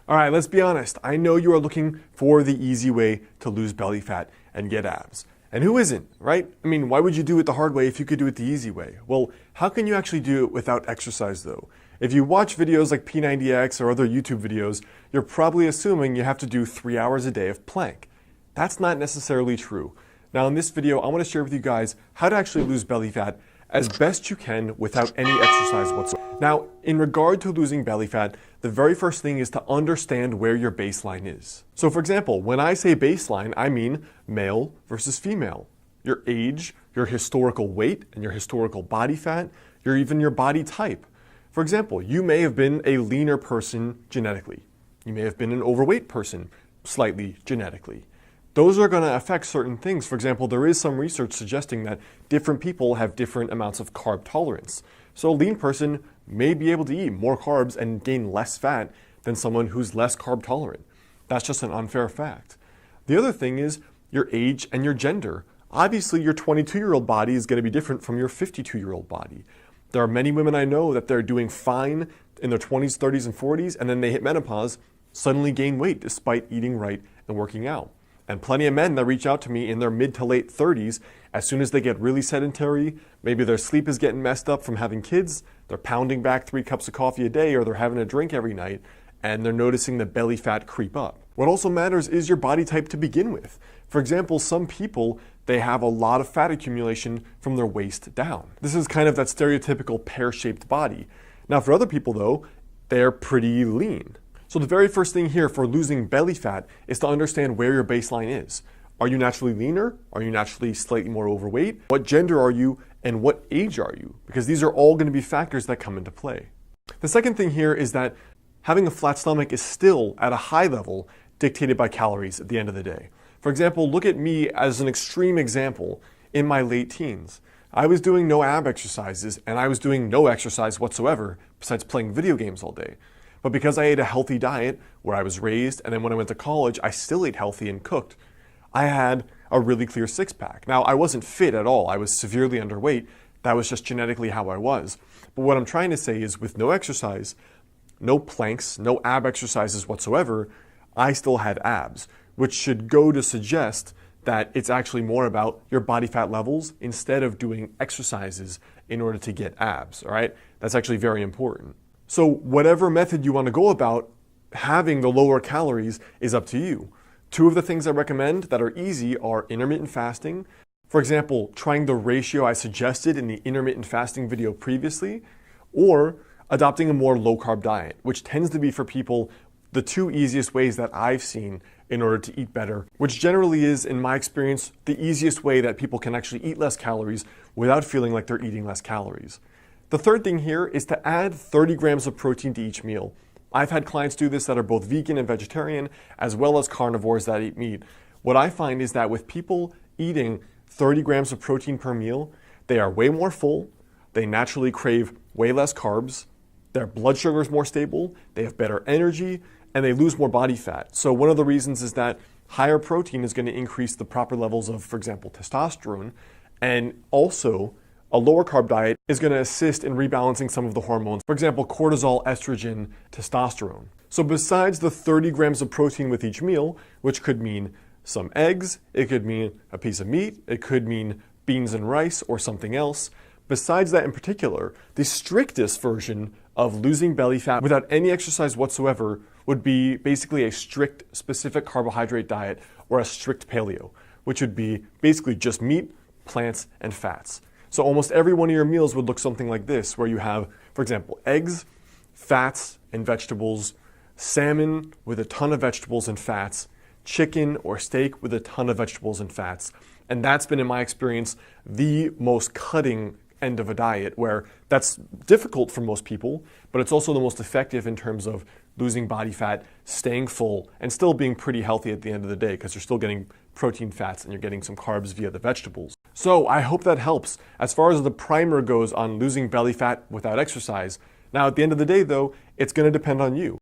All right, let's be honest. I know you are looking for the easy way to lose belly fat and get abs. And who isn't, right? I mean, why would you do it the hard way if you could do it the easy way? Well, how can you actually do it without exercise though? If you watch videos like P90X or other YouTube videos, you're probably assuming you have to do 3 hours a day of plank. That's not necessarily true. Now in this video, I want to share with you guys how to actually lose belly fat as best you can without any exercise whatsoever. Now, in regard to losing belly fat, the very first thing is to understand where your baseline is. So for example, when I say baseline, I mean male versus female. Your age, your historical weight, and your historical body fat, even your body type. For example, you may have been a leaner person genetically. You may have been an overweight person slightly genetically. Those are going to affect certain things. For example, there is some research suggesting that different people have different amounts of carb tolerance. So a lean person may be able to eat more carbs and gain less fat than someone who's less carb tolerant. That's just an unfair fact. The other thing is your age and your gender. Obviously, your 22-year-old body is going to be different from your 52-year-old body. There are many women I know that they're doing fine in their 20s, 30s, and 40s, and then they hit menopause, suddenly gain weight despite eating right and working out. And plenty of men that reach out to me in their mid to late 30s, as soon as they get really sedentary, maybe their sleep is getting messed up from having kids, they're pounding back 3 cups of coffee a day, or they're having a drink every night, and they're noticing the belly fat creep up. What also matters is your body type to begin with. For example, some people, they have a lot of fat accumulation from their waist down. This is kind of that stereotypical pear-shaped body. Now for other people though, they're pretty lean. So the very first thing here for losing belly fat is to understand where your baseline is. Are you naturally leaner? Are you naturally slightly more overweight? What gender are you and what age are you? Because these are all going to be factors that come into play. The second thing here is that having a flat stomach is still at a high level dictated by calories at the end of the day. For example, look at me as an extreme example in my late teens. I was doing no ab exercises and I was doing no exercise whatsoever besides playing video games all day. But because I ate a healthy diet where I was raised, and then when I went to college, I still ate healthy and cooked, I had a really clear six-pack. Now, I wasn't fit at all. I was severely underweight. That was just genetically how I was. But what I'm trying to say is with no exercise, no planks, no ab exercises whatsoever, I still had abs, which should go to suggest that it's actually more about your body fat levels instead of doing exercises in order to get abs, all right? That's actually very important. So whatever method you want to go about, having the lower calories is up to you. 2 of the things I recommend that are easy are intermittent fasting. For example, trying the ratio I suggested in the intermittent fasting video previously, or adopting a more low-carb diet, which tends to be for people the 2 easiest ways that I've seen in order to eat better, which generally is, in my experience, the easiest way that people can actually eat less calories without feeling like they're eating less calories. The third thing here is to add 30 grams of protein to each meal. I've had clients do this that are both vegan and vegetarian, as well as carnivores that eat meat. What I find is that with people eating 30 grams of protein per meal, they are way more full, they naturally crave way less carbs, their blood sugar is more stable, they have better energy, and they lose more body fat. So one of the reasons is that higher protein is going to increase the proper levels of, for example, testosterone, and also a lower carb diet is going to assist in rebalancing some of the hormones. For example, cortisol, estrogen, testosterone. So besides the 30 grams of protein with each meal, which could mean some eggs, it could mean a piece of meat, it could mean beans and rice or something else. Besides that in particular, the strictest version of losing belly fat without any exercise whatsoever would be basically a strict specific carbohydrate diet or a strict paleo, which would be basically just meat, plants, and fats. So almost every one of your meals would look something like this, where you have, for example, eggs, fats, and vegetables, salmon with a ton of vegetables and fats, chicken or steak with a ton of vegetables and fats. And that's been, in my experience, the most cutting end of a diet, where that's difficult for most people, but it's also the most effective in terms of losing body fat, staying full, and still being pretty healthy at the end of the day because you're still getting protein, fats, and you're getting some carbs via the vegetables. So I hope that helps as far as the primer goes on losing belly fat without exercise. Now at the end of the day though, it's going to depend on you.